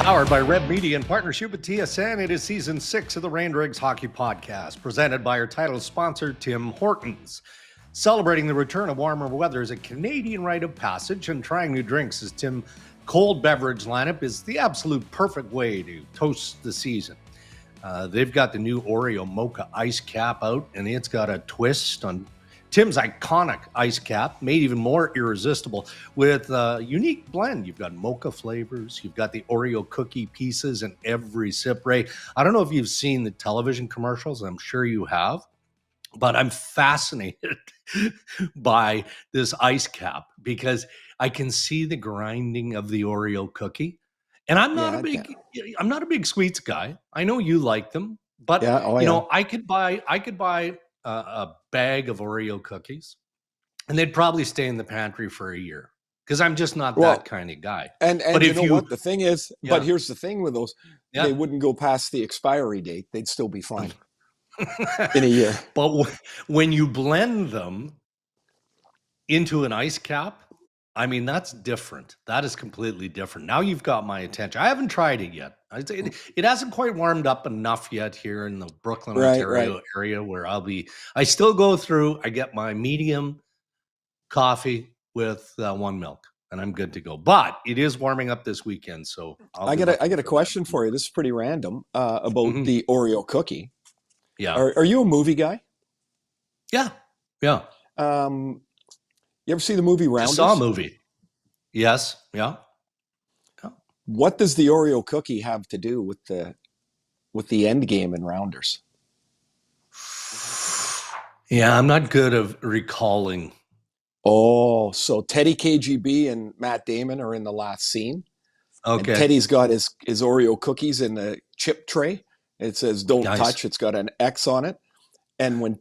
Powered by Red Media in partnership with TSN, it is Season 6 of the Rain Rigs Hockey Podcast, presented by our title sponsor, Tim Hortons. Celebrating the return of warmer weather is a Canadian rite of passage, and trying new drinks as Tim cold beverage lineup is the absolute perfect way to toast the season. They've got the new Oreo Mocha Ice Cap out, and it's got a twist on Tim's iconic ice cap, made even more irresistible with a unique blend. You've got mocha flavors. You've got the Oreo cookie pieces in every sip, Ray. I don't know if you've seen the television commercials. I'm sure you have. But I'm fascinated by this ice cap because I can see the grinding of the Oreo cookie. And I'm not a big sweets guy. I know you like them, but I could buy a bag of Oreo cookies, and they'd probably stay in the pantry for a year because I'm just not that kind of guy. And but you know what the thing is? Yeah. But here's the thing with those: they wouldn't go past the expiry date; they'd still be fine in a year. But when you blend them into an ice cap, I mean, that's different. That is completely different. Now you've got my attention. I haven't tried it yet. It hasn't quite warmed up enough yet here in the Brooklyn, Ontario area where I still go through, I get my medium coffee with 1 milk and I'm good to go. But it is warming up this weekend. So I got a question for you. This is pretty random about the Oreo cookie. Yeah. Are you a movie guy? Yeah. Yeah. You ever see the movie Rounders? I saw a movie. Yes. Yeah. What does the Oreo cookie have to do with the end game in Rounders? Yeah, I'm not good at recalling. Oh, so Teddy KGB and Matt Damon are in the last scene. Okay. And Teddy's got his Oreo cookies in the chip tray. It says "Don't touch." It's got an X on it. And when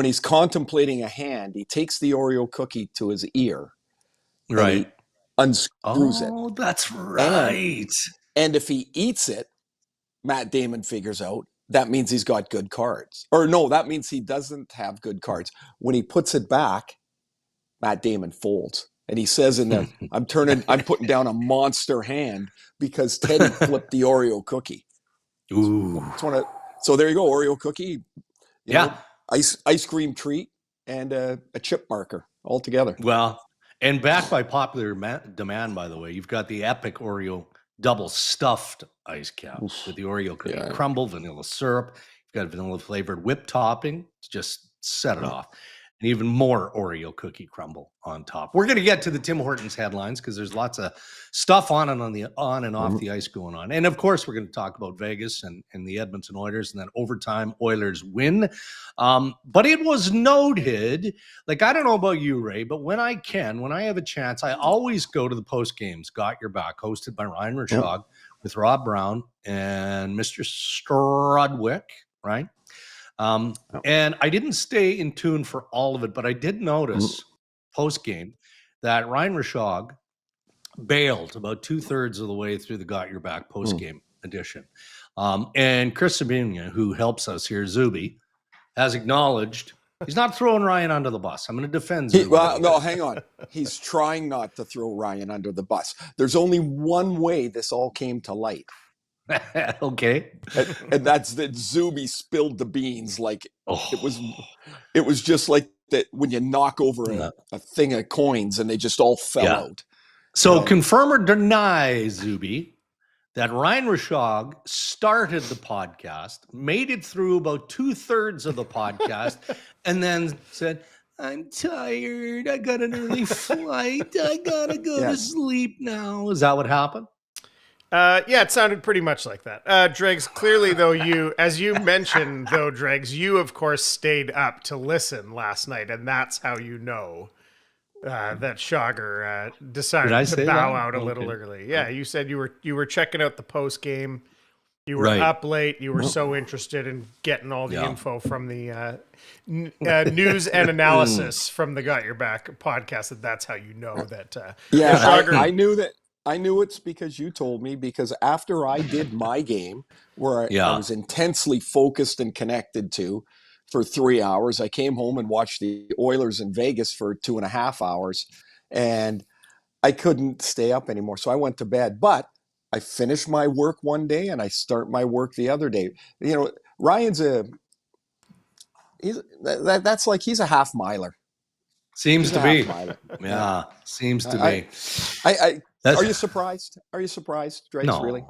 he's contemplating a hand, he takes the Oreo cookie to his ear. Right. Unscrews it. Oh, that's right. And if he eats it, Matt Damon figures out that means he's got good cards. Or no, that means he doesn't have good cards. When he puts it back, Matt Damon folds. And he says in there, I'm putting down a monster hand because Teddy flipped the Oreo cookie. Ooh. So there you go, Oreo cookie. You know, ice cream treat and a chip marker all together. Well, and backed by popular demand, by the way, you've got the epic Oreo double stuffed ice cap with the Oreo cookie crumble, vanilla syrup. You've got vanilla flavored whipped topping to just set it off. And even more Oreo cookie crumble on top. We're going to get to the Tim Hortons headlines because there's lots of stuff on and off the ice going on. And of course, we're going to talk about Vegas and the Edmonton Oilers and that overtime Oilers win. But it was noted, like, I don't know about you, Ray, but when I have a chance, I always go to the post games, Got Your Back, hosted by Ryan Rishaug with Rob Brown and Mr. Strudwick, right? And I didn't stay in tune for all of it, but I did notice post-game that Ryan Rishaug bailed about 2/3 of the way through the Got Your Back post-game edition. And Chris Sabina, who helps us here, Zuby, has acknowledged he's not throwing Ryan under the bus. I'm going to defend Zuby. No, hang on. He's trying not to throw Ryan under the bus. There's only one way this all came to light. Okay. And that's that Zuby spilled the beans. Like it was just like that when you knock over a thing of coins and they just all fell out. So confirm or deny, Zuby, that Ryan Rishaug started the podcast, made it through about 2/3 of the podcast, and then said, I'm tired. I got an early flight. I got to go to sleep now. Is that what happened? Yeah, it sounded pretty much like that. Dregs, clearly, though, as you mentioned, though, Dregs, you, of course, stayed up to listen last night, and that's how you know that Schauger decided to bow out a little early. Yeah, you said you were checking out the post game. You were up late. You were so interested in getting all the info from the news and analysis from the Got Your Back podcast. That's how you know that. Schauger, I knew that. I knew it's because you told me, because after I did my game, where I was intensely focused and connected to for 3 hours, I came home and watched the Oilers in Vegas for 2.5 hours, and I couldn't stay up anymore. So I went to bed. But I finish my work one day and I start my work the other day. You know, Ryan's that's like he's a half miler. Seems He's to a be. half miler. Yeah, seems to I- be. Are you surprised? Are you surprised, Drace? No. Really?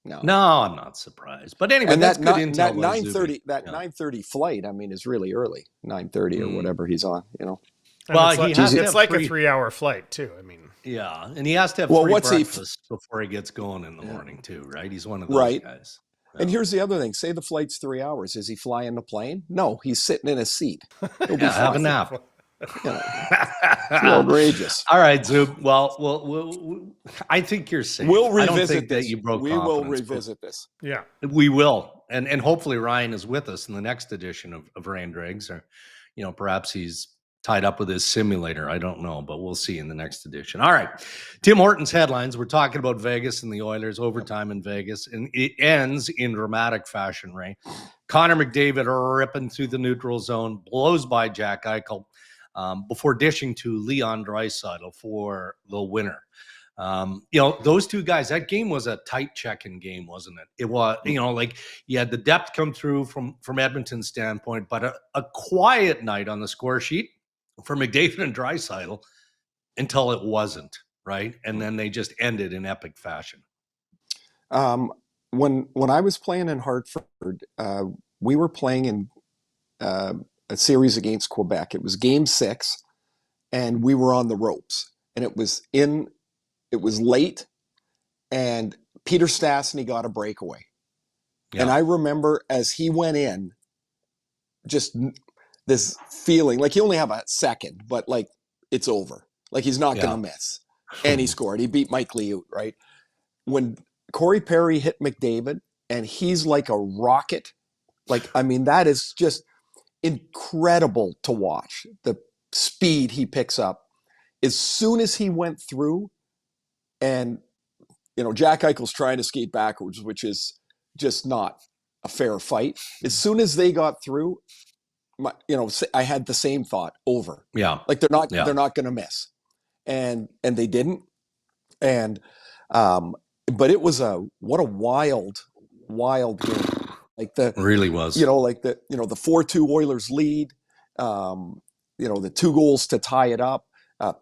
No. No, I'm not surprised. But anyway, And that's that good ni- intel. that by 9:30 Zuby. that Yeah. 9:30 flight, I mean, is really early. 9:30 or whatever he's on. You know. And Well, it's like, he has to it's have like a three- 3-hour flight too. I mean, Yeah, and he has to have Well, three what's he- breakfasts before he gets going in the morning too, right? He's one of those Right. guys. And here's the other thing. Say the flight's 3 hours. Is he flying the plane? No, he's sitting in his seat. He'll be Yeah, have a fine. nap. You know, it's outrageous. All right, Zoop. Well, we'll I think you're safe. We'll I don't revisit think this. that you broke We will confidence, but revisit this. yeah. We will, and hopefully Ryan is with us in the next edition of Rain Dregs, or perhaps he's tied up with his simulator. I don't know, but we'll see in the next edition. All right, Tim Hortons headlines. We're talking about Vegas and the Oilers, overtime in Vegas, and it ends in dramatic fashion. Ray, Connor McDavid ripping through the neutral zone, blows by Jack Eichel. Before dishing to Leon Draisaitl for the winner. Those two guys, that game was a tight check-in game, wasn't it? It was, like you had the depth come through from Edmonton's standpoint, but a quiet night on the score sheet for McDavid and Draisaitl until it wasn't, right? And then they just ended in epic fashion. When I was playing in Hartford, we were playing in a series against Quebec. It was Game 6, and we were on the ropes. And it was late, and Peter Stastny got a breakaway. Yeah. And I remember as he went in, just this feeling like he only have a second, but like it's over. Like he's not going to miss. And he scored. He beat Mike Liut, right? When Corey Perry hit McDavid, and he's like a rocket. Like, I mean, that is just incredible to watch. The speed he picks up. As soon as he went through, and Jack Eichel's trying to skate backwards, which is just not a fair fight. As soon as they got through, I had the same thought. Over. Yeah. Like they're not going to miss, and they didn't. And but it was what a wild game. Like It really was. the 4-2 Oilers lead, the 2 goals to tie it up.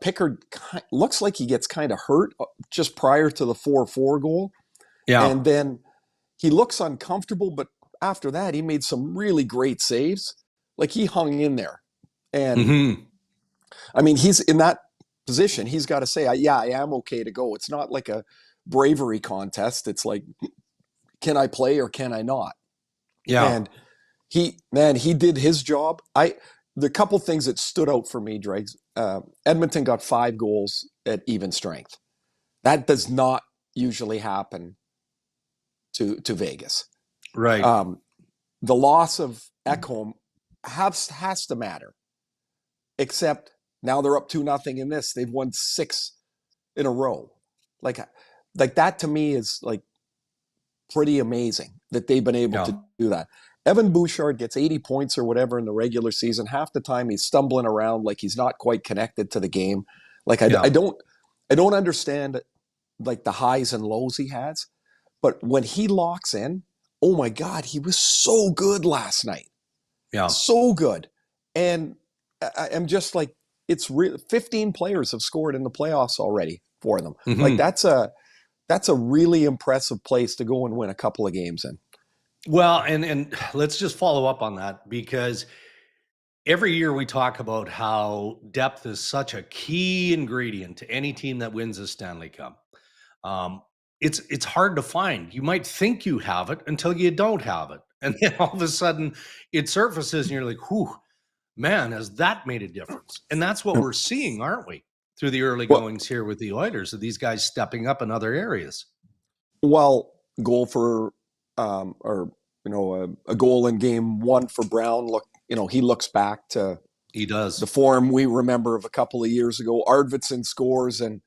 Pickard looks like he gets kind of hurt just prior to the 4-4 goal. Yeah. And then he looks uncomfortable, but after that, he made some really great saves. Like he hung in there. And I mean, he's in that position. He's got to say, I am okay to go. It's not like a bravery contest. It's like, can I play or can I not? Yeah. And he did his job. The couple things that stood out for me, Dregs, Edmonton got 5 goals at even strength. That does not usually happen to Vegas. Right. The loss of Ekholm has to matter. Except now they're up 2-0 in this. They've won 6 in a row. Like that to me is like pretty amazing that they've been able to do that. Evan Bouchard gets 80 points or whatever in the regular season. Half the time he's stumbling around like he's not quite connected to the game. Like I don't understand like the highs and lows he has, but when he locks in, oh my God, he was so good last night. Yeah, so good. And I'm just like, it's real. 15 players have scored in the playoffs already for them. Like that's a really impressive place to go and win a couple of games in. Well, and let's just follow up on that, because every year we talk about how depth is such a key ingredient to any team that wins a Stanley Cup. It's hard to find. You might think you have it until you don't have it. And then all of a sudden it surfaces and you're like, whew, man, has that made a difference? And that's what we're seeing, aren't we? Through the early goings here with the Oilers, of these guys stepping up in other areas. Well, goal for a goal in game 1 for Brown. Look, he looks back to the form we remember of a couple of years ago. Arvidsson scores, and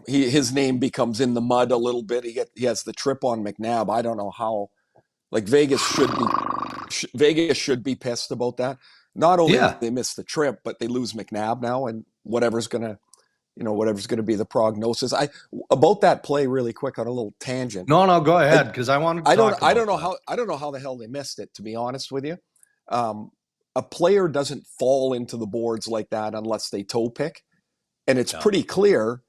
his name becomes in the mud a little bit. He has the trip on McNabb. I don't know how. Like Vegas should be pissed about that. Not only did they miss the trip, but they lose McNabb now, and whatever's gonna whatever's going to be the prognosis. About that play really quick on a little tangent. No, go ahead, because I want to talk I don't know how the hell they missed it, to be honest with you. A player doesn't fall into the boards like that unless they toe pick. And it's pretty clear,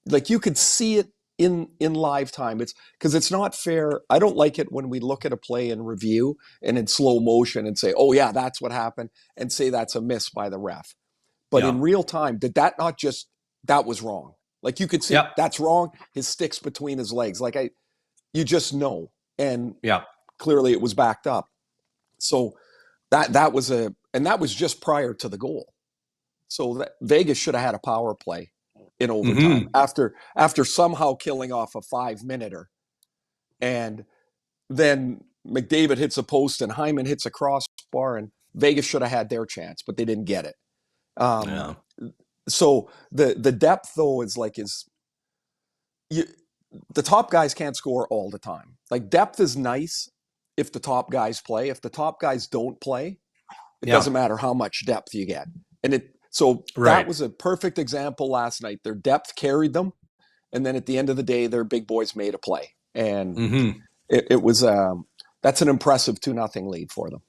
like you could see it in live time. It's because it's not fair. I don't like it when we look at a play in review and in slow motion and say, oh yeah, that's what happened, and say that's a miss by the ref. But in real time, that was wrong. Like you could see that's wrong. His stick's between his legs. Like you just know. And clearly it was backed up. So that was just prior to the goal. So Vegas should have had a power play in overtime after somehow killing off a 5-minute. And then McDavid hits a post and Hyman hits a crossbar, and Vegas should have had their chance, but they didn't get it. So the depth though the top guys can't score all the time. Like depth is nice if the top guys play. If the top guys don't play, it doesn't matter how much depth you get. And that was a perfect example last night. Their depth carried them, and then at the end of the day, their big boys made a play, and it was that's an impressive 2-0 lead for them.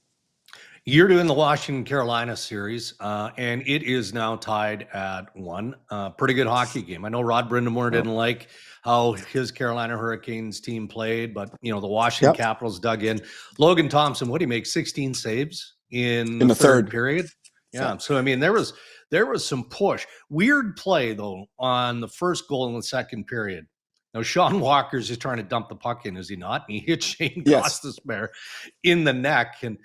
You're doing the Washington-Carolina series, and it is now tied at 1. Pretty good hockey game. I know Rod Brindamore didn't like how his Carolina Hurricanes team played, but the Washington Capitals dug in. Logan Thompson, what did he make? 16 saves in the third period. Yeah. So I mean, there was some push. Weird play though on the first goal in the second period. Now, Sean Walker's just trying to dump the puck in, is he not? And he hits Shane Gostisbehere in the neck, and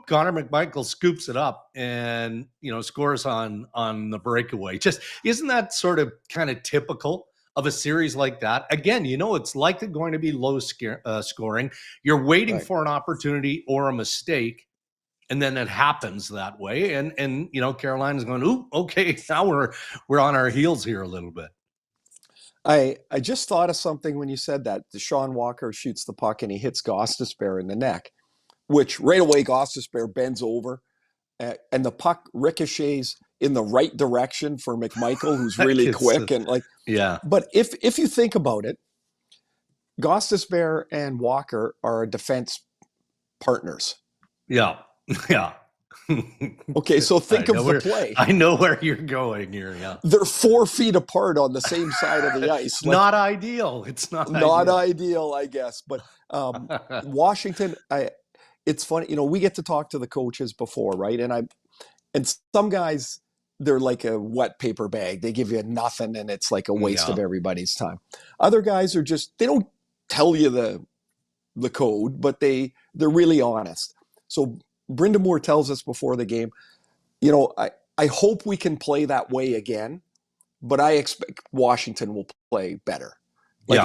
Connor McMichael scoops it up and scores on the breakaway. Just isn't that sort of kind of typical of a series like that? Again, it's likely going to be low scoring. You're waiting for an opportunity or a mistake, and then it happens that way. And Carolina's going, okay, now we're on our heels here a little bit. I just thought of something when you said that. Deshaun Walker shoots the puck and he hits Gostisbehere in the neck, which right away Gostisbehere bends over, and the puck ricochets in the right direction for McMichael, who's really quick and But if you think about it, Gostisbehere and Walker are defense partners. Yeah. Okay, so think of the play. I know where you're going here. Yeah, they're 4 feet apart on the same side of the ice. Not ideal. It's not ideal, I guess. But Washington, it's funny. We get to talk to the coaches before, right? And some guys, they're like a wet paper bag. They give you nothing, and it's like a waste of everybody's time. Other guys are they don't tell you the code, but they're really honest. So Brindamore tells us before the game, I hope we can play that way again, but I expect Washington will play better. We're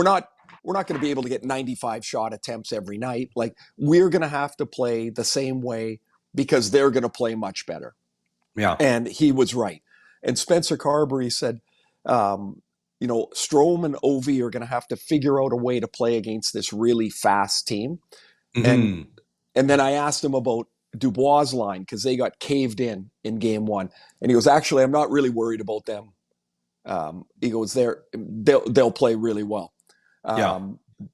not going to be able to get 95 shot attempts every night. Like we're going to have to play the same way because they're going to play much better. Yeah. And he was right. And Spencer Carberry said, Strome and Ovi are going to have to figure out a way to play against this really fast team. And then I asked him about Dubois' line because they got caved in game 1. And he goes, actually, I'm not really worried about them. He goes, they'll play really well.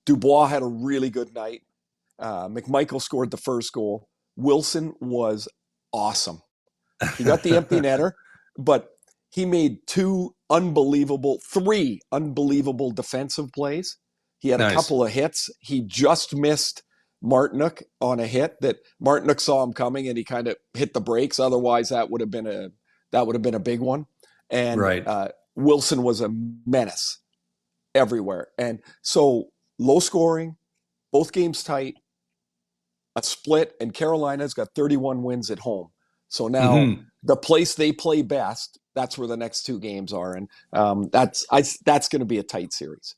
Dubois had a really good night. McMichael scored the first goal. Wilson was awesome. He got the empty netter, but he made 3 unbelievable defensive plays. He had a couple of hits. He just missed Martinook on a hit that Martinook saw him coming and he kind of hit the brakes. Otherwise, that would have been a big one. And Wilson was a menace everywhere. And so low scoring, both games tight, a split, and Carolina's got 31 wins at home. So now the place they play best, that's where the next 2 games are. And that's going to be a tight series.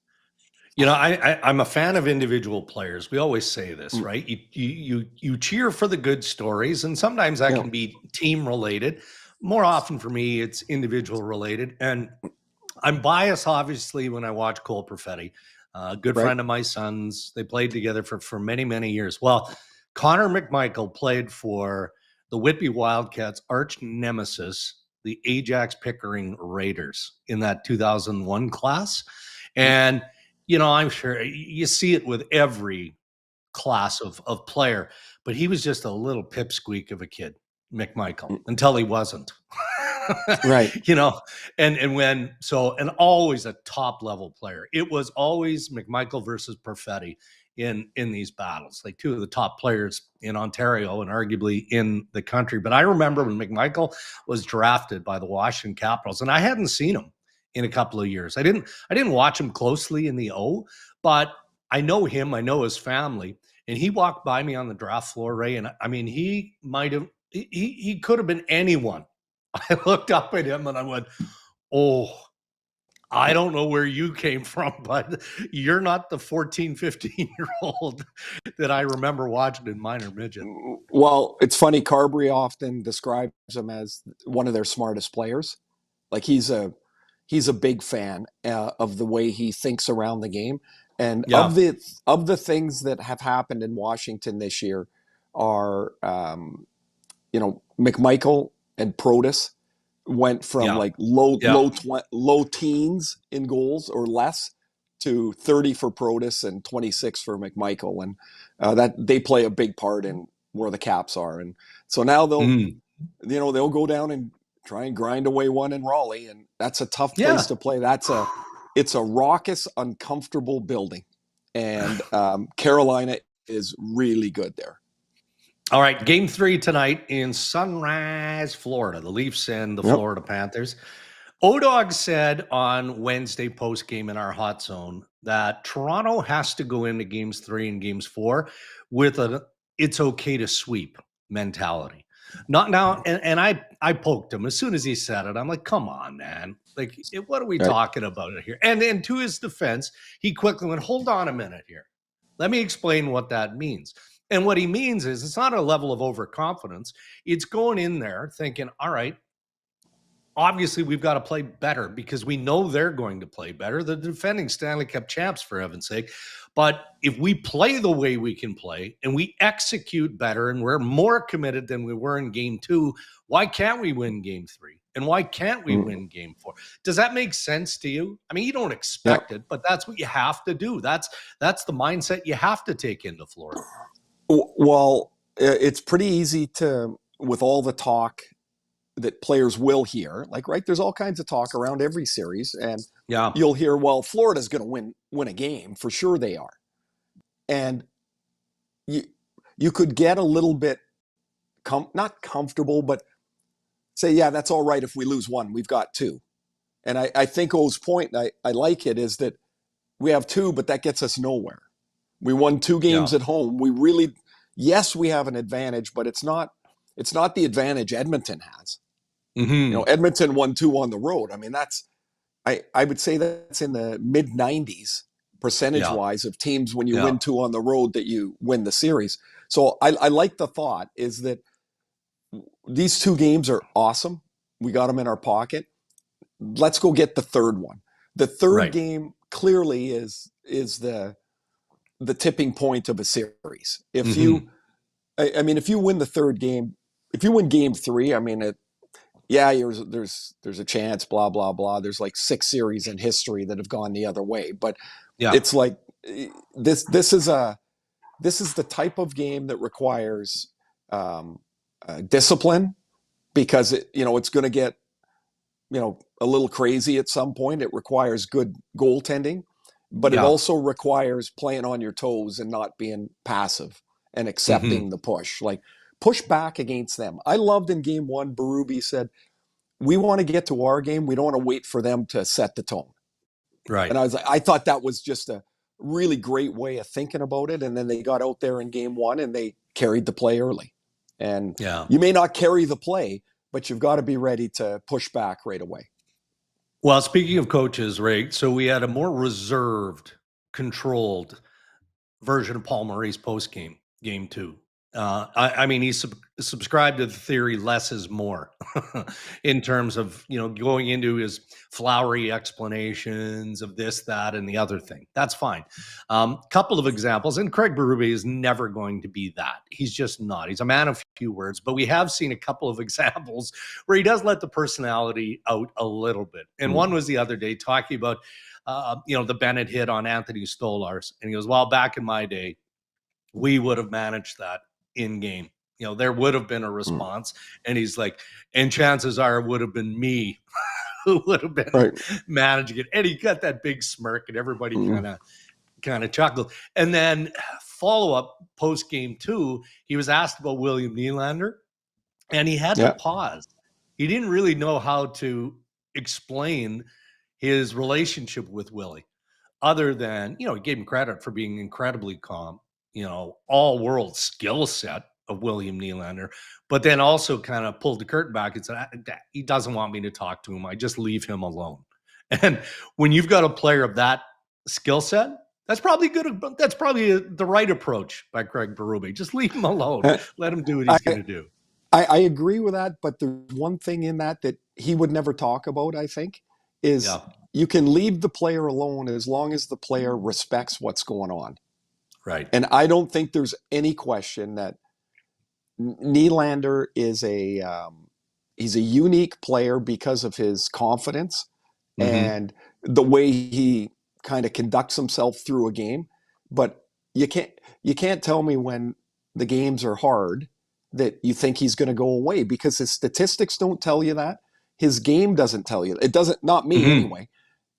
I'm a fan of individual players. We always say this, right? You cheer for the good stories, and sometimes that can be team related. More often for me, it's individual related. And I'm biased, obviously, when I watch Cole Perfetti, a good friend of my son's. They played together for many, many years. Well, Connor McMichael played for the Whitby Wildcats' arch nemesis, the Ajax Pickering Raiders in that 2001 class. And, you know, I'm sure you see it with every class of player, but he was just a little pipsqueak of a kid, McMichael, until he wasn't. Right. You know, and always a top level player. It was always McMichael versus Perfetti in these battles, like two of the top players in Ontario and arguably in the country. But I remember when McMichael was drafted by the Washington Capitals, and I hadn't seen him in a couple of years. I didn't watch him closely in the O, but I know him, I know his family, and he walked by me on the draft floor, Ray, and I mean, he could have been anyone. I looked up at him and I went, oh, I don't know where you came from, but you're not the 14, 15-year-old that I remember watching in minor midget. Well, it's funny. Carberry often describes him as one of their smartest players. Like he's a big fan of the way he thinks around the game. And of the things that have happened in Washington this year are, McMichael and Protas went from like low teens in goals or less to 30 for Protas and 26 for McMichael, and that they play a big part in where the Caps are. And so now they'll go down and try and grind away one in Raleigh, and that's a tough place to play. It's a raucous, uncomfortable building, and Carolina is really good there. All right, game 3 tonight in Sunrise, Florida. The Leafs and the Florida Panthers. O-Dog said on Wednesday post-game in our hot zone that Toronto has to go into games 3 and games 4 with a it's okay to sweep mentality. Not now, and I poked him as soon as he said it. I'm like, come on, man. Like, what are we talking about here? And then to his defense, he quickly went, hold on a minute here. Let me explain what that means. And what he means is it's not a level of overconfidence. It's going in there thinking, all right, obviously we've got to play better because we know they're going to play better. The defending Stanley Cup champs, for heaven's sake. But if we play the way we can play and we execute better and we're more committed than we were in game 2, why can't we win game 3? And why can't we win game 4? Does that make sense to you? I mean, you don't expect it, but that's what you have to do. That's the mindset you have to take into Florida. Well, it's pretty easy to, with all the talk that players will hear, like, right, there's all kinds of talk around every series, and you'll hear, well, Florida's going to win a game. For sure they are. And you could get a little bit, not comfortable, but say, yeah, that's all right if we lose one. We've got 2. And I think O's point, and I like it, is that we have 2, but that gets us nowhere. We won 2 games at home. We really, yes, we have an advantage, but it's not the advantage Edmonton has. Mm-hmm. Edmonton won 2 on the road. I mean, I would say that's in the mid 90s percentage-wise of teams when you win 2 on the road that you win the series. So I like the thought is that these 2 games are awesome. We got them in our pocket. Let's go get the third one. The third game clearly is the tipping point of a series. If you win the third game, if you win game 3, I mean, there's a chance, blah, blah, blah. There's like 6 series in history that have gone the other way, but it's like this is the type of game that requires discipline, because it's going to get a little crazy at some point. It requires good goaltending, but it also requires playing on your toes and not being passive and accepting the push. Like, push back against them. I loved in game 1, Berube said, we want to get to our game. We don't want to wait for them to set the tone. Right. And I thought that was just a really great way of thinking about it. And then they got out there in game 1 and they carried the play early. And you may not carry the play, but you've got to be ready to push back right away. Well, speaking of coaches, Ray, so we had a more reserved, controlled version of Paul Maurice post-game, game 2. I mean, he subscribed to the theory less is more in terms of, going into his flowery explanations of this, that, and the other thing. That's fine. Couple of examples, and Craig Berube is never going to be that. He's just not. He's a man of few words, but we have seen a couple of examples where he does let the personality out a little bit. And one was the other day talking about, the Bennett hit on Anthony Stolarz. And he goes, well, back in my day, we would have managed that in game. There would have been a response. And he's like, and chances are it would have been me who would have been managing it. And he got that big smirk and everybody kind of chuckled. And then follow up post game 2, he was asked about William Nylander and he had to pause. He didn't really know how to explain his relationship with Willie other than, he gave him credit for being incredibly calm, all world skill set of William Nylander, but then also kind of pulled the curtain back and said, he doesn't want me to talk to him. I just leave him alone. And when you've got a player of that skill set, that's probably good. That's probably the right approach by Craig Berube. Just leave him alone. Let him do what he's going to do. I agree with that. But there's one thing in that he would never talk about, I think, is you can leave the player alone as long as the player respects what's going on. Right. And I don't think there's any question that Nylander is he's a unique player because of his confidence and the way he kind of conducts himself through a game. But you can't tell me when the games are hard that you think he's going to go away, because his statistics don't tell you that. His game doesn't tell you. It doesn't, not me anyway.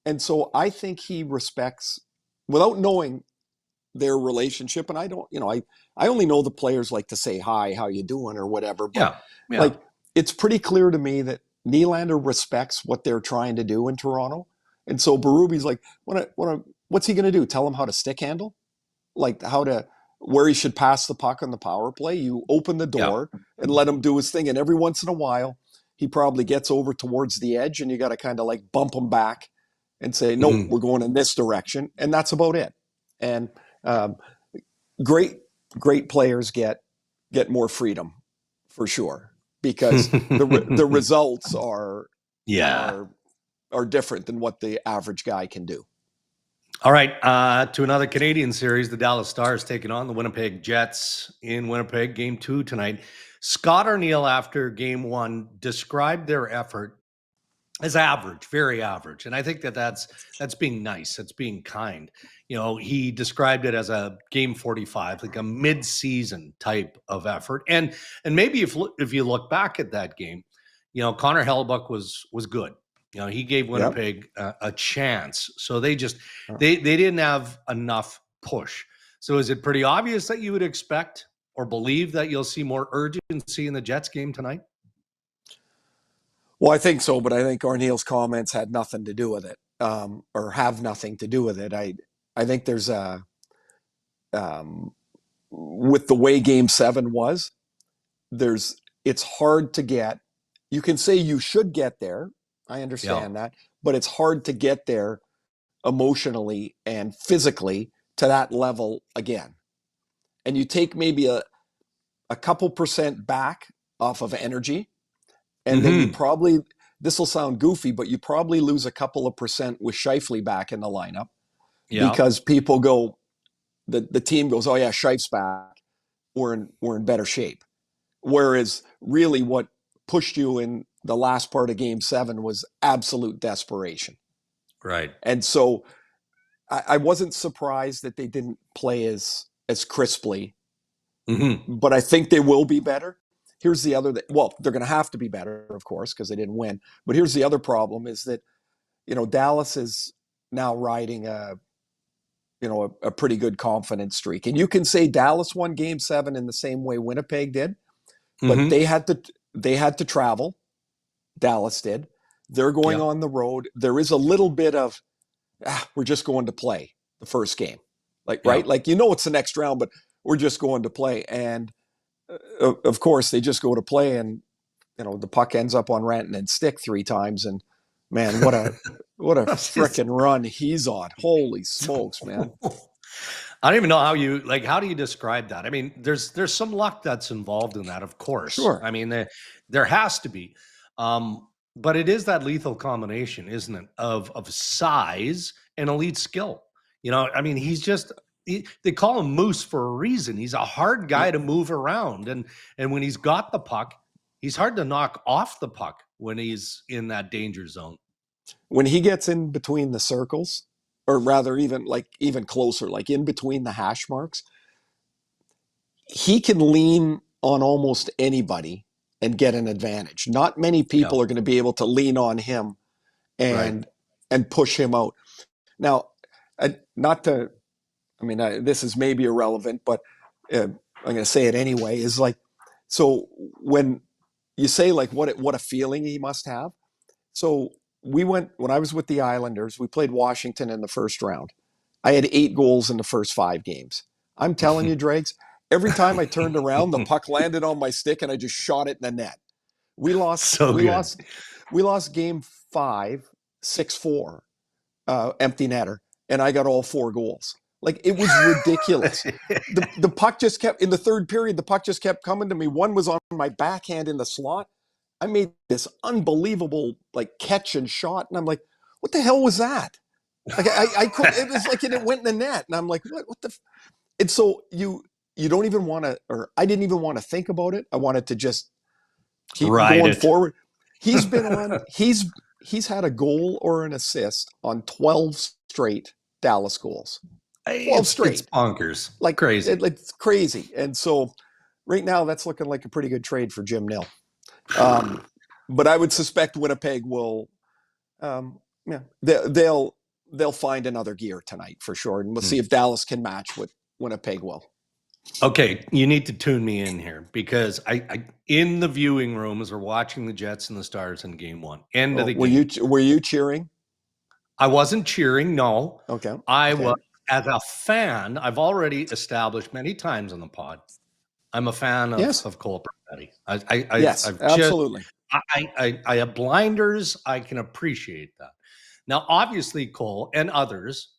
And so I think he respects, without knowing their relationship, and I don't, I only know the players like to say hi, how you doing, or whatever. But like, it's pretty clear to me that Nylander respects what they're trying to do in Toronto. And so Berube's like, what's he going to do? Tell him how to stick handle? Like where he should pass the puck on the power play? You open the door and let him do his thing. And every once in a while, he probably gets over towards the edge and you got to kind of like bump him back and say, no, we're going in this direction. And that's about it. And great players get more freedom for sure, because the results are different than what the average guy can do. All right, to another Canadian series, the Dallas Stars taking on the Winnipeg Jets in Winnipeg, Game 2 tonight. Scott Arniel, after Game 1, described their effort as average, very average. And I think that's being nice. That's being kind. He described it as a Game 45, like a mid-season type of effort. And maybe if you look back at that game, Connor Hellebuyck was good. He gave Winnipeg a chance. So they didn't have enough push. So is it pretty obvious that you would expect or believe that you'll see more urgency in the Jets game tonight? Well, I think so, but I think Arniel's comments had nothing to do with it, or have nothing to do with it. I think there's with the way Game 7 was, it's hard to get. You can say you should get there. I understand that, but it's hard to get there emotionally and physically to that level again. And you take maybe a couple percent back off of energy, and then you probably, this will sound goofy, but you probably lose a couple of percent with Scheifele back in the lineup because people go, the team goes, oh yeah, Scheif's back. We're in better shape. Whereas really what pushed you in the last part of Game 7 was absolute desperation. Right. And so I wasn't surprised that they didn't play as crisply, but I think they will be better. Here's the other, well, they're going to have to be better, of course, because they didn't win. But here's the other problem is that, Dallas is now riding a pretty good confidence streak. And you can say Dallas won Game 7 in the same way Winnipeg did, but they had to travel. Dallas did. They're going on the road. There is a little bit of, we're just going to play the first game. Right? Like, it's the next round, but we're just going to play. And of course, they just go to play and, the puck ends up on Rantanen's stick 3 times. And man, what a freaking run he's on. Holy smokes, man. I don't even know how do you describe that? I mean, there's some luck that's involved in that, of course. Sure. I mean, there has to be. But it is that lethal combination, isn't it? Of size and elite skill. I mean, they call him Moose for a reason. He's a hard guy to move around. And when he's got the puck, he's hard to knock off the puck when he's in that danger zone. When he gets in between the circles, or rather even closer, like in between the hash marks, he can lean on almost anybody and get an advantage. Not many people are going to be able to lean on him and push him out. Now, this is maybe irrelevant, but I'm going to say it anyway, is like, so when you say like what a feeling he must have. So when I was with the Islanders, we played Washington in the first round. I had 8 goals in the first 5 games. I'm telling you, Dregs, every time I turned around, the puck landed on my stick and I just shot it in the net. We lost game 5, 6-4, empty netter, and I got all 4 goals. Like, it was ridiculous. The puck just kept, in the third period, the puck just kept coming to me. One was on my backhand in the slot. I made this unbelievable catch and shot, and I'm like, what the hell was that? Like, I couldn't, it was like it went in the net, and I'm like, what the? And so you don't even want to, or I didn't even want to think about it. I wanted to just keep going forward. He's been on. He's had a goal or an assist on 12 straight Dallas goals. 12 straight. It's bonkers. Like crazy. It's crazy. And so right now that's looking like a pretty good trade for Jim Nill. But I would suspect Winnipeg will, they'll find another gear tonight for sure. And we'll see if Dallas can match what Winnipeg will. Okay, you need to tune me in here because I in the viewing rooms are watching the Jets and the Stars in game 1. End of the game. Were you cheering? I wasn't cheering, no. Okay. I was, as a fan, I've already established many times on the pod, I'm a fan of Cole Perfetti. Yes, absolutely. I have blinders. I can appreciate that. Now, obviously, Cole and others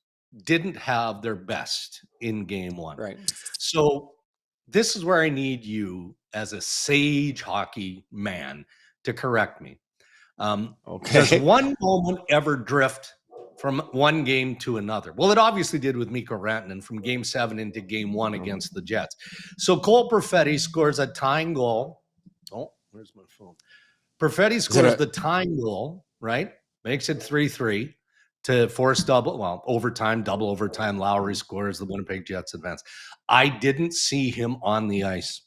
didn't have their best in game 1. Right. So this is where I need you as a sage hockey man to correct me. Does one moment ever drift from one game to another? Well, it obviously did with Mikko Rantanen from game 7 into game 1 against the Jets. So Cole Perfetti scores a tying goal. Oh, where's my phone? Perfetti scores the tying goal, right? Makes it 3-3 to force double overtime. Lowry scores, the Winnipeg Jets advance. I didn't see him on the ice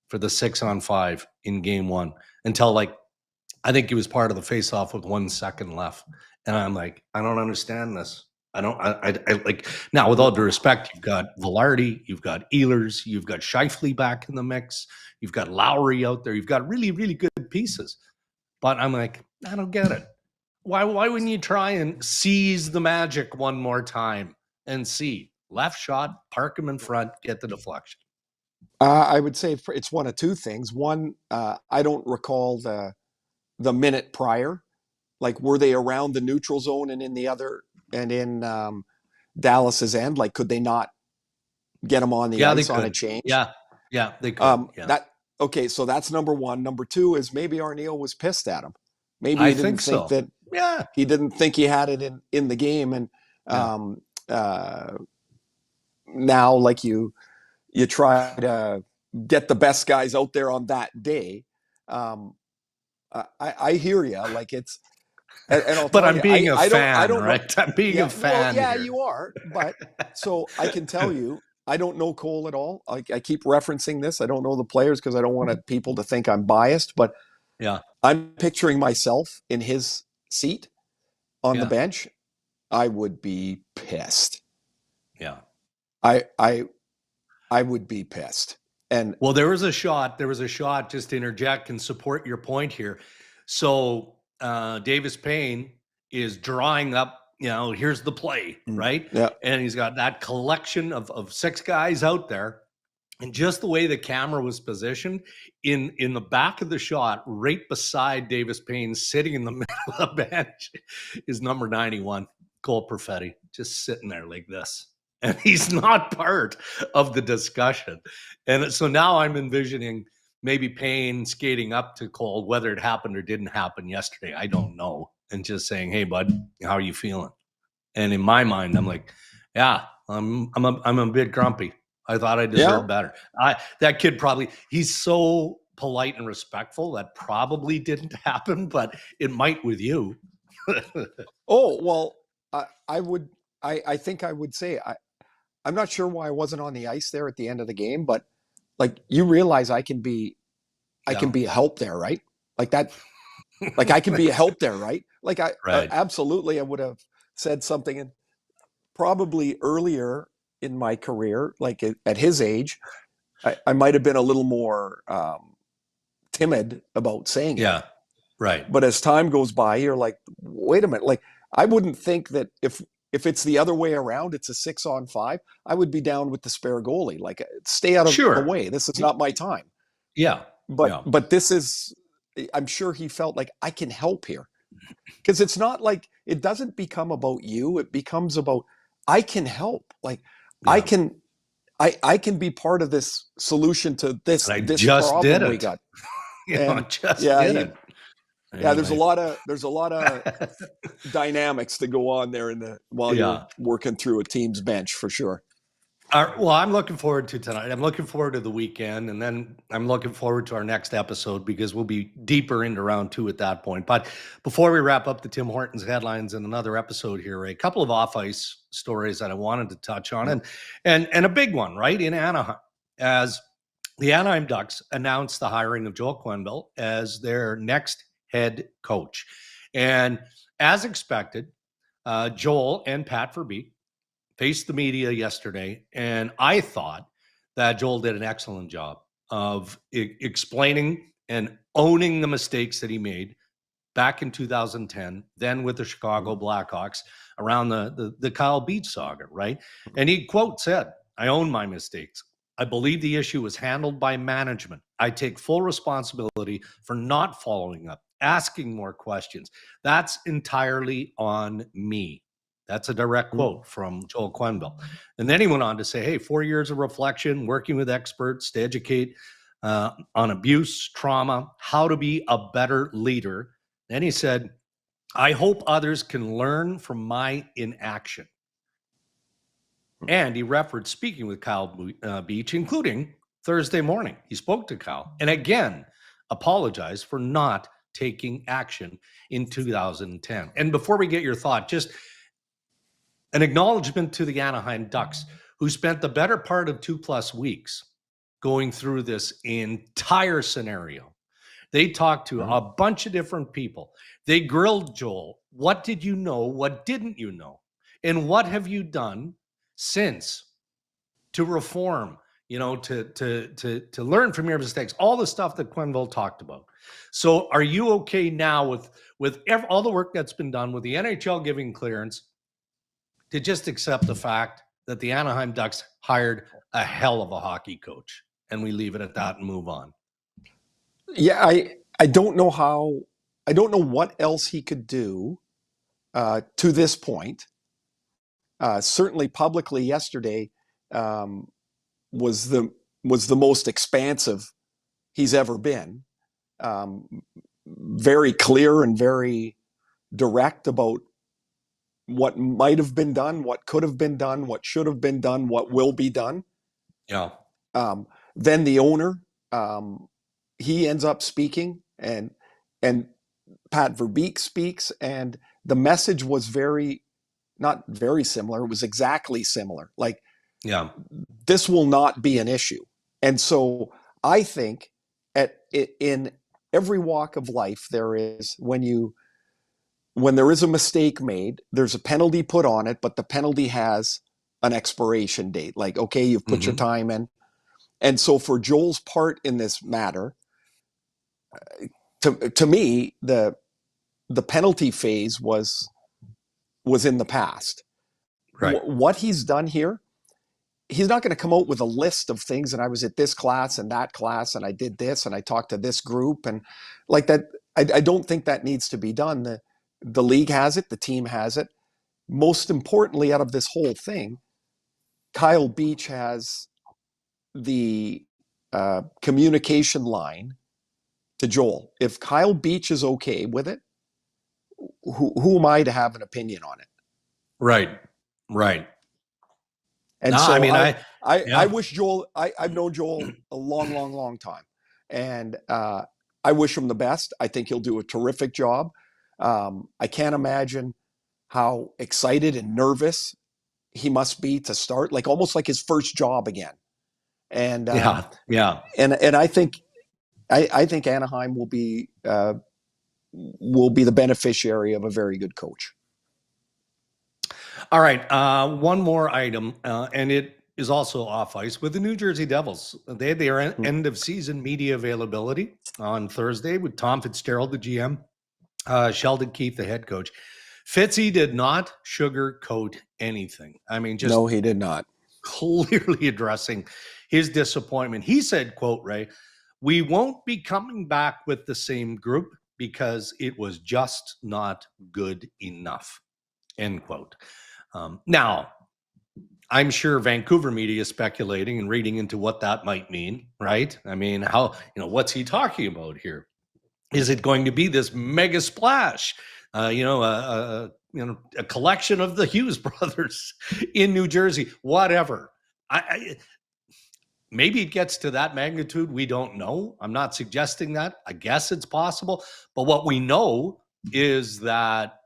for the 6-on-5 in game 1 until I think he was part of the face-off with 1 second left. And I'm like, I don't understand this. I now, with all due respect, you've got Velarde, you've got Ehlers, you've got Scheifele back in the mix, you've got Lowry out there, you've got really, really good pieces. But I'm like, I don't get it. Why wouldn't you try and seize the magic one more time and see? Left shot, park him in front, get the deflection. I would say it's one of 2 things. One, I don't recall the minute prior. Like, were they around the neutral zone and in the other and in Dallas's end? Like, could they not get him on the ice on a change? Yeah, they could. So that's number 1. Number 2 is maybe Arneal was pissed at him. Maybe he didn't think so. that. Yeah, he didn't think he had it in the game, and now you try to get the best guys out there on that day. I hear you. Like, it's. And but I'm being a fan, right? I'm being a fan. Well, here. You are. But so I can tell you, I don't know Cole at all. I keep referencing this. I don't know the players because I don't want people to think I'm biased. But yeah, I'm picturing myself in his seat on the bench. I would be pissed. Yeah, I would be pissed. And well, there was a shot. Just to interject and support your point here. So. Davis Payne is drawing up, here's the play, right? Yeah. And he's got that collection of 6 guys out there. And just the way the camera was positioned in the back of the shot, right beside Davis Payne, sitting in the middle of the bench, is number 91, Cole Perfetti, just sitting there like this. and he's not part of the discussion. And so now I'm envisioning maybe Payne skating up to Cole, whether it happened or didn't happen yesterday, I don't know, and just saying, "Hey, bud, how are you feeling?" And in my mind, I'm like, "Yeah, I'm a bit grumpy. I thought I deserved better." That kid he's so polite and respectful that probably didn't happen, but it might with you. Oh, well, I think I would say, I'm not sure why I wasn't on the ice there at the end of the game, but like, you realize I can be a help there, right? Like that, like I can be a help there, right? Like Right. Absolutely, I would have said something, and probably earlier in my career, like at his age, I might have been a little more timid about saying it. Yeah. Right. But as time goes by, you're like, wait a minute. Like, I wouldn't think that if it's the other way around, it's a 6-on-5, I would be down with the spare goalie. Like, stay out of the way. This is not my time. Yeah. But this is, I'm sure he felt like, I can help here. Because it's not like, it doesn't become about you. It becomes about, I can help. Like, I can be part of this solution to this problem we got. Did it. Yeah, there's a lot of dynamics that go on there while you're working through a team's bench, for sure. Well, I'm looking forward to tonight. I'm looking forward to the weekend, and then I'm looking forward to our next episode, because we'll be deeper into round 2 at that point. But before we wrap up the Tim Hortons headlines in another episode here, a couple of off-ice stories that I wanted to touch on, and a big one, right, in Anaheim, as the Anaheim Ducks announced the hiring of Joel Quenneville as their next head coach. And as expected, Joel and Pat Verbeek faced the media yesterday, and I thought that Joel did an excellent job of explaining and owning the mistakes that he made back in 2010, then with the Chicago Blackhawks around the Kyle Beach saga, right? And he, quote, said, "I own my mistakes. I believe the issue was handled by management. I take full responsibility for not following up, asking more questions. That's entirely on me." That's a direct quote from Joel Quenneville. And then he went on to say, "Hey, 4 years of reflection, working with experts to educate on abuse, trauma, how to be a better leader." Then he said, "I hope others can learn from my inaction." And he referenced speaking with Kyle Beach, including Thursday morning. He spoke to Kyle and again apologized for not taking action in 2010. And before we get your thought, just an acknowledgement to the Anaheim Ducks, who spent the better part of 2+ weeks going through this entire scenario. They talked to a bunch of different people. They grilled Joel. What did you know? What didn't you know? And what have you done since to reform, to learn from your mistakes, all the stuff that Quenneville talked about. So are you okay now with all the work that's been done, with the NHL giving clearance, to just accept the fact that the Anaheim Ducks hired a hell of a hockey coach, and we leave it at that and move on? Yeah, I don't know what else he could do to this point. Certainly publicly yesterday was the most expansive he's ever been. Very clear and very direct about what might have been done, what could have been done, what should have been done, what will be done. Yeah. Then the owner, he ends up speaking, and Pat Verbeek speaks, and the message was not very similar. It was exactly similar. Like, yeah, this will not be an issue. And so I think in every walk of life, when there is a mistake made, there's a penalty put on it, but the penalty has an expiration date. Like, okay, you've put your time in. And so for Joel's part in this matter, to me, the penalty phase was in the past. Right. What he's done here, he's not going to come out with a list of things, and I was at this class and that class, and I did this, and I talked to this group, and like that. I don't think that needs to be done. The league has it, the team has it. Most importantly, out of this whole thing, Kyle Beach has the communication line to Joel. If Kyle Beach is okay with it, who am I to have an opinion on it? Right. Right. And No, so I mean, I yeah. wish Joel, I've known Joel a long time. And I wish him the best. I think he'll do a terrific job. I can't imagine how excited and nervous he must be to start, like almost like his first job again. And Yeah. and I think Anaheim will be the beneficiary of a very good coach. All right. One more item, and it is also off ice with the New Jersey Devils. They had their end of season media availability on Thursday with Tom Fitzgerald, the GM, Sheldon Keefe, the head coach. Fitzy did not sugarcoat anything. I mean, just no, he did not. Clearly addressing his disappointment. He said, quote, Ray, "We won't be coming back with the same group because it was just not good enough," end quote. Now, I'm sure Vancouver media is speculating and reading into what that might mean, right? I mean, what's he talking about here? Is it going to be this mega splash? A collection of the Hughes brothers in New Jersey, whatever. Maybe it gets to that magnitude. We don't know. I'm not suggesting that. I guess it's possible. But what we know is that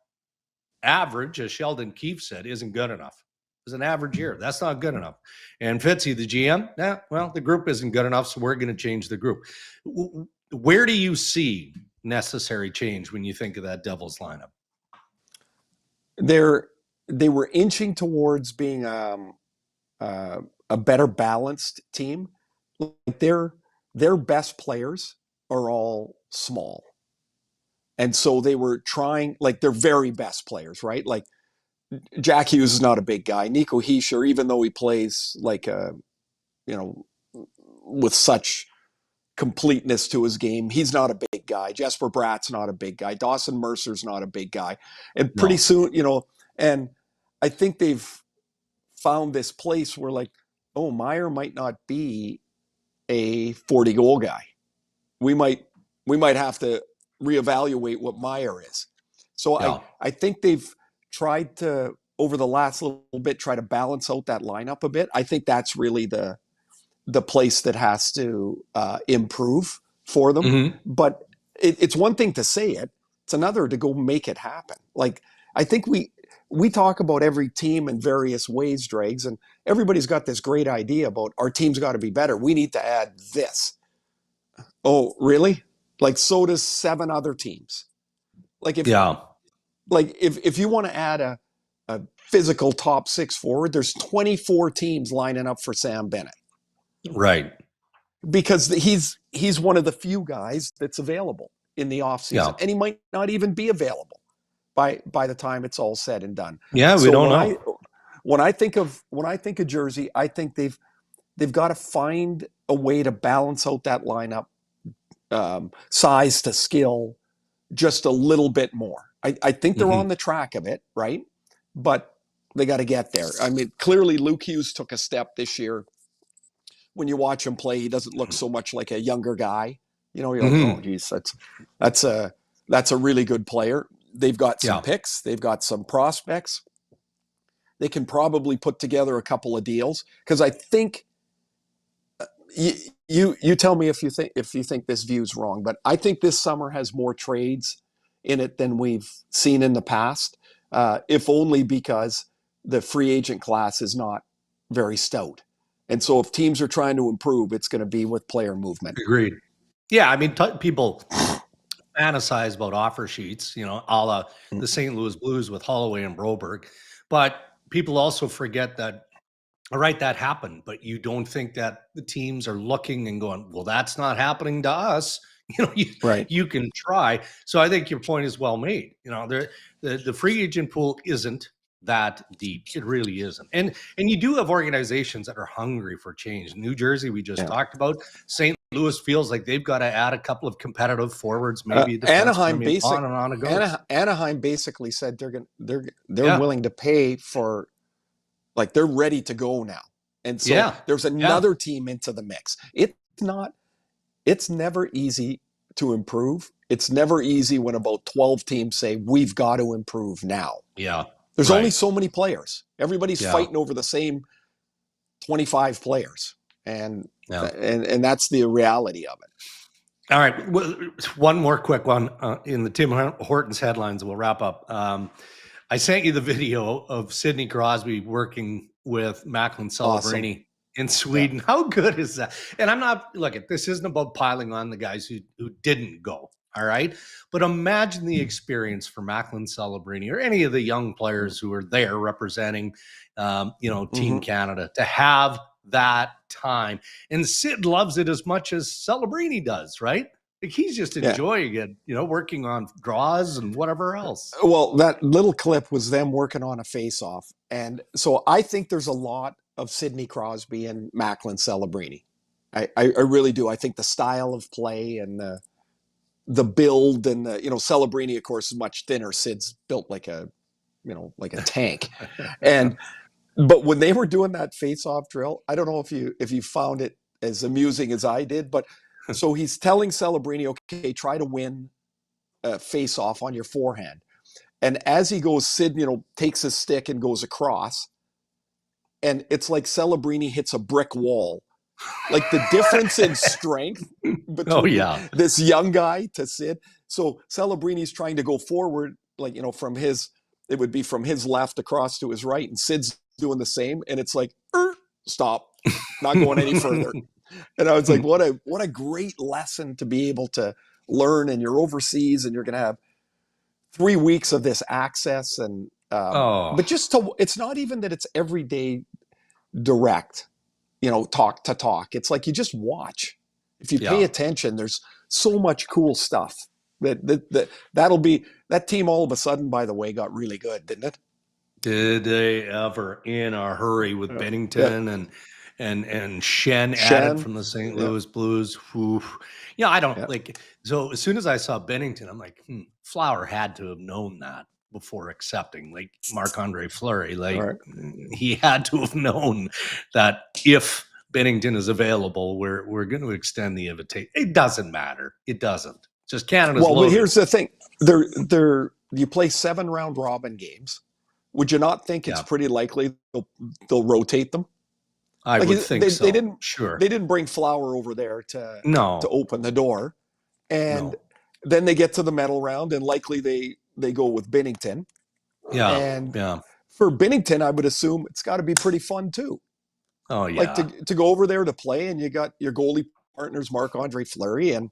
average, as Sheldon Keefe said, isn't good enough. It's an average year. That's not good enough. And Fitzy, the GM, the group isn't good enough, so we're going to change the group. Where do you see necessary change when you think of that Devils lineup? They were inching towards being a better balanced team. Like their best players are all small. And so they were trying, like their very best players, right? Like Jack Hughes is not a big guy. Nico Hischier, even though he plays like with such completeness to his game, he's not a big guy. Jesper Bratt's not a big guy. Dawson Mercer's not a big guy. And pretty soon, and I think they've found this place where like, oh, Meyer might not be a 40-goal guy. We might have to reevaluate what Meyer is. So I think they've tried to, over the last little bit, try to balance out that lineup a bit. I think that's really the place that has to improve for them. Mm-hmm. But it's one thing to say it. It's another to go make it happen. Like, I think we talk about every team in various ways, Dregs, and everybody's got this great idea about our team's got to be better. We need to add this. Oh, really? Like, so does 7 other teams. Like, if you want to add a physical top 6 forward, there's 24 teams lining up for Sam Bennett. Right. Because he's one of the few guys that's available in the offseason, and he might not even be available by the time it's all said and done. Yeah, we don't know. When I think of Jersey, I think they've got to find a way to balance out that lineup, size to skill, just a little bit more. I think they're on the track of it, right? But they got to get there. I mean, clearly Luke Hughes took a step this year. When you watch him play, he doesn't look so much like a younger guy. You're like, oh, geez, that's a really good player. They've got some picks. They've got some prospects. They can probably put together a couple of deals, because I think you tell me if you think this view's wrong, but I think this summer has more trades in it than we've seen in the past, if only because the free agent class is not very stout. And so if teams are trying to improve, it's going to be with player movement. Agreed. Yeah, I mean, people fantasize about offer sheets, a la the St. Louis Blues with Holloway and Broberg. But people also forget that, all right, that happened, but you don't think that the teams are looking and going, well, that's not happening to us. You can try. So I think your point is well made. The free agent pool isn't that deep. It really isn't. And you do have organizations that are hungry for change. New Jersey, we just talked about. St. Louis feels like they've got to add a couple of competitive forwards, maybe Anaheim Anaheim basically said they're willing to pay for, like, they're ready to go now. And so there's another team into the mix. It's never easy to improve. It's never easy when about 12 teams say, we've got to improve now. Yeah. There's only so many players. Everybody's fighting over the same 25 players. And that's the reality of it. All right. Well, one more quick one in the Tim Hortons headlines, and we'll wrap up. I sent you the video of Sidney Crosby working with Macklin Celebrini in Sweden. Yeah. How good is that? And I'm not, this isn't about piling on the guys who didn't go. All right. But imagine the experience for Macklin Celebrini or any of the young players who are there representing, Team Canada to have that time. And Sid loves it as much as Celebrini does, right? Like he's just enjoying it, working on draws and whatever else. Well, that little clip was them working on a face-off. And so I think there's a lot of Sidney Crosby and Macklin Celebrini. I really do. I think the style of play and the build and Celebrini, of course, is much thinner. Sid's built like a tank. But when they were doing that face-off drill, I don't know if you found it as amusing as I did, but so he's telling Celebrini, okay, try to win a face-off on your forehand. And as he goes, Sid, takes his stick and goes across. And it's like Celebrini hits a brick wall. Like the difference in strength between this young guy to Sid. So Celebrini's trying to go forward, from his left across to his right, and Sid's doing the same. And it's like, stop, not going any further. And I was like, what a great lesson to be able to learn. And you're overseas and you're going to have 3 weeks of this access. And, but it's not even that it's everyday direct, talk to talk. It's like you just watch. If you pay attention, there's so much cool stuff that team all of a sudden, by the way, got really good, didn't it? Did they ever in a hurry with Bennington and Shen added from the St. Louis Blues? Oof. I don't so as soon as I saw Bennington, I'm like, Flower had to have known that before accepting, like Marc-Andre Fleury. He had to have known that if Bennington is available, we're going to extend the invitation. It doesn't matter. It doesn't. Just Canada's loaded. Well, here's the thing. You play 7 round robin games. Would you not think it's pretty likely they'll rotate them? I would think so. They didn't bring Flower over there to open the door. And then they get to the medal round and likely they go with Binnington. For Binnington, I would assume it's got to be pretty fun too. Oh yeah. To go over there to play and you got your goalie partners Marc-Andre Fleury and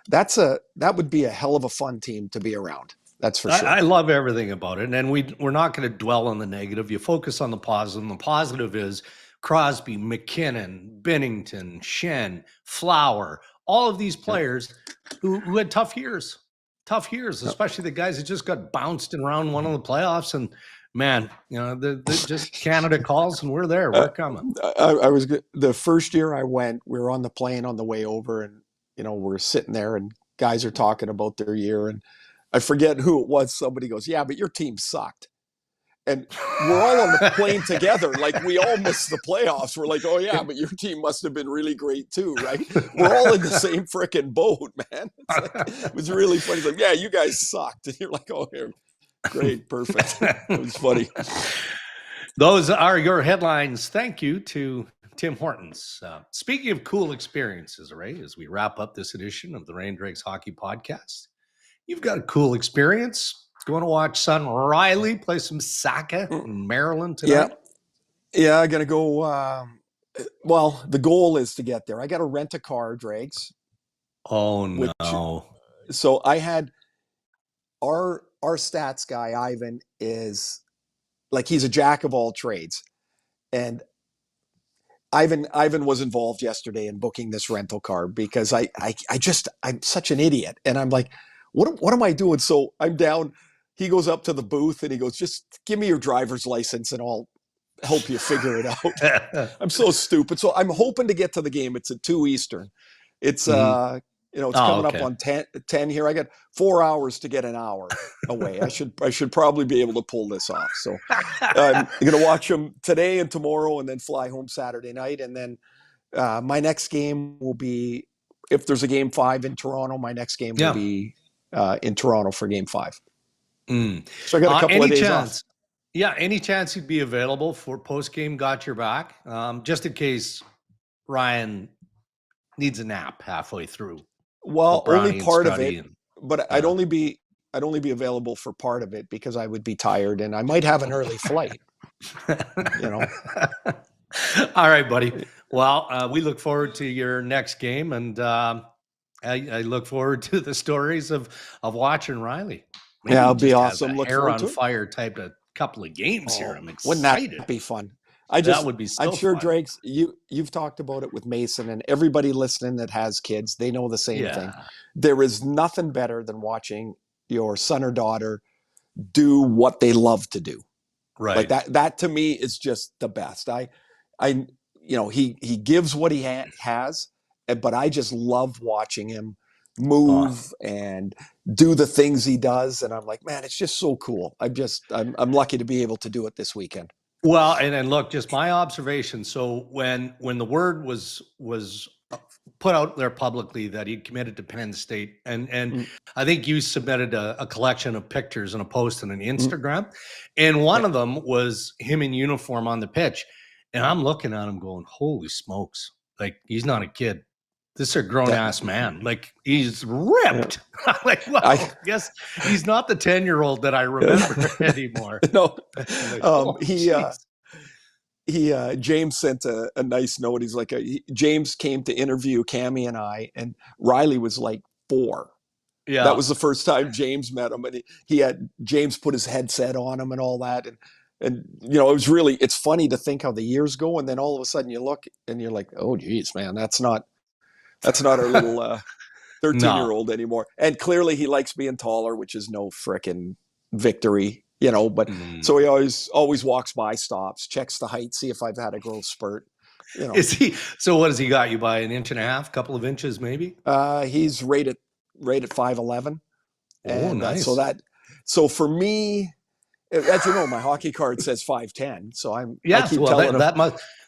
that would be a hell of a fun team to be around. That's for sure. I love everything about it. And we're not going to dwell on the negative. You focus on the positive. And the positive is Crosby, McKinnon, Binnington, Shen, Flower, all of these players who had tough years, especially the guys that just got bounced in round 1 of the playoffs. And man, they're just Canada calls and we're there. We're coming. I was good. The first year I went, we were on the plane on the way over and, we're sitting there and guys are talking about their year. And I forget who it was. Somebody goes, yeah, but your team sucked. And we're all on the plane together. Like we all missed the playoffs. We're like, oh yeah, but your team must have been really great too, right? We're all in the same freaking boat, man. It was really funny. It's like, yeah, you guys sucked. And you're like, oh, great, perfect. It was funny. Those are your headlines. Thank you to Tim Hortons. Speaking of cool experiences, Ray, as we wrap up this edition of the Rain Dregs Hockey Podcast, you've got a cool experience. Going to watch son Riley play some soccer in Maryland tonight? Yeah, I'm going to go. Well, the goal is to get there. I got to rent a car, Dregs. Oh, no. So I had our stats guy, Ivan, is like he's a jack of all trades. And Ivan was involved yesterday in booking this rental car because I'm such an idiot. And I'm like, what am I doing? So I'm down. He goes up to the booth and he goes, just give me your driver's license and I'll help you figure it out. I'm so stupid. So I'm hoping to get to the game. It's at 2 Eastern. It's It's coming up on 10 here. I got 4 hours to get an hour away. I should probably be able to pull this off. So I'm going to watch them today and tomorrow, and then fly home Saturday night. And then my next game will be, if there's a game 5 in Toronto, my next game will be in Toronto for game 5. So I got a couple of days off. Yeah, any chance you'd be available for post-game Got Your Back? Just in case Ryan needs a nap halfway through. Well, only part of it, but I'd only be available for part of it because I would be tired and I might have an early flight. All right, buddy. Well, we look forward to your next game, and I look forward to the stories of watching Riley. Maybe it'll be awesome. Look hair on fire type of couple of games here. I'm excited. Wouldn't that be fun? That would be so I'm sure, fun. Drake's, you've talked about it with Mason, and everybody listening that has kids, they know the same thing. There is nothing better than watching your son or daughter do what they love to do. Right. Like that to me is just the best. He gives what he has, but I just love watching him move and do the things he does. And I'm like, man, it's just so cool. I'm lucky to be able to do it this weekend. Well, and look, just my observation. So when the word was put out there publicly that he'd committed to Penn State, and I think you submitted a collection of pictures and a post on an Instagram, and one of them was him in uniform on the pitch, and I'm looking at him going, holy smokes, like he's not a kid. This is a grown-ass man. Like, he's ripped. Like, well, I guess he's not the 10-year-old that I remember anymore. No. James sent a nice note. He's like, James came to interview Cammie and I, and Riley was like 4. Yeah. That was the first time James met him. And he had James put his headset on him and all that. And it's funny to think how the years go. And then all of a sudden you look and you're like, oh, geez, man, that's not our little 13-year-old anymore. And clearly he likes being taller, which is no frickin' victory, but so he always walks by, stops, checks the height, see if I've had a growth spurt. So what has he got you by an inch and a half, couple of inches maybe? He's right at 5'11". Oh, nice. So for me, as you know, my hockey card says 5'10". So I keep telling him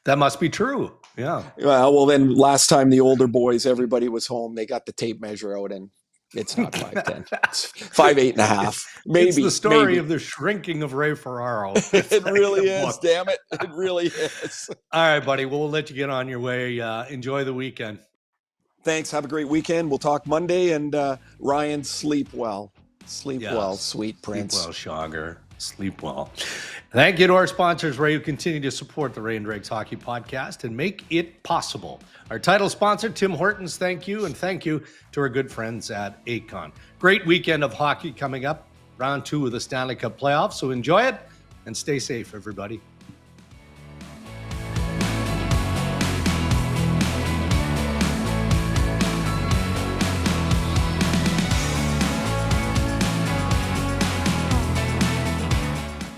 that must be true. Yeah. Well, then last time the older boys, everybody was home. They got the tape measure out, and it's not 5'10". It's 5'8.5". Maybe it's the story of the shrinking of Ray Ferraro. It really is. Damn it! It really is. All right, buddy. Well, we'll let you get on your way. Enjoy the weekend. Thanks. Have a great weekend. We'll talk Monday. And Ryan, sleep well. Sleep well, sweet prince. Sleep well, Shogger. Sleep well. Thank you to our sponsors, Ray, who continue to support the Ray and Drake's Hockey Podcast and make it possible. Our title sponsor, Tim Hortons, thank you. And thank you to our good friends at Acon. Great weekend of hockey coming up. Round 2 of the Stanley Cup playoffs. So enjoy it and stay safe, everybody.